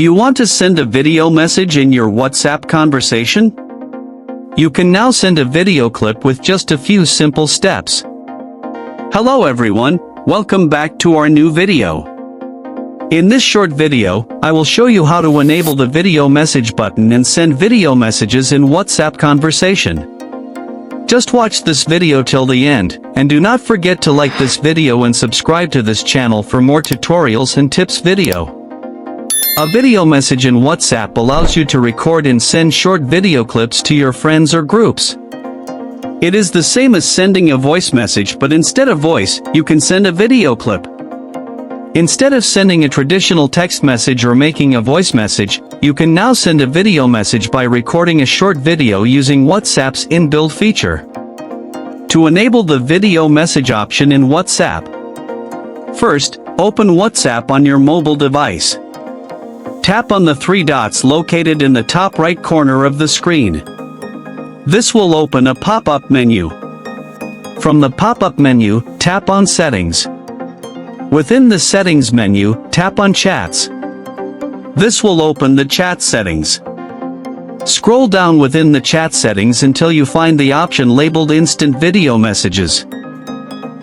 Do you want to send a video message in your WhatsApp conversation? You can now send a video clip with just a few simple steps. Hello everyone, welcome back to our new video. In this short video, I will show you how to enable the video message button and send video messages in WhatsApp conversation. Just watch this video till the end, and do not forget to like this video and subscribe to this channel for more tutorials and tips video. A video message in WhatsApp allows you to record and send short video clips to your friends or groups. It is the same as sending a voice message, but instead of voice, you can send a video clip. Instead of sending a traditional text message or making a voice message, you can now send a video message by recording a short video using WhatsApp's inbuilt feature. To enable the video message option in WhatsApp, first, open WhatsApp on your mobile device. Tap on the three dots located in the top right corner of the screen. This will open a pop-up menu. From the pop-up menu, tap on Settings. Within the Settings menu, tap on Chats. This will open the chat settings. Scroll down within the chat settings until you find the option labeled Instant Video Messages.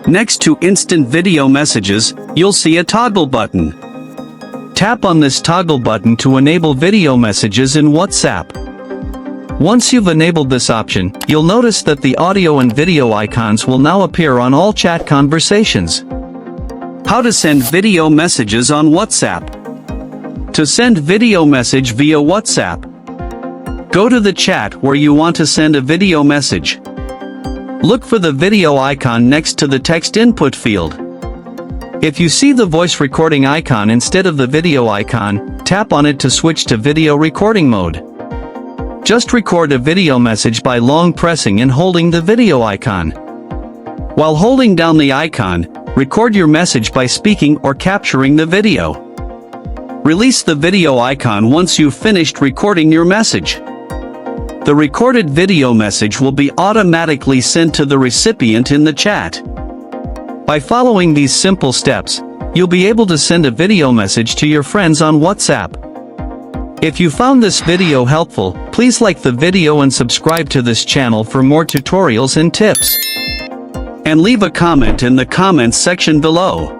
Next to Instant Video Messages, you'll see a toggle button. Tap on this toggle button to enable video messages in WhatsApp. Once you've enabled this option, you'll notice that the audio and video icons will now appear on all chat conversations. How to send video messages on WhatsApp. To send video message via WhatsApp, go to the chat where you want to send a video message. Look for the video icon next to the text input field. If you see the voice recording icon instead of the video icon, tap on it to switch to video recording mode. Just record a video message by long pressing and holding the video icon. While holding down the icon, record your message by speaking or capturing the video. Release the video icon once you've finished recording your message. The recorded video message will be automatically sent to the recipient in the chat. By following these simple steps, you'll be able to send a video message to your friends on WhatsApp. If you found this video helpful, please like the video and subscribe to this channel for more tutorials and tips. And leave a comment in the comments section below.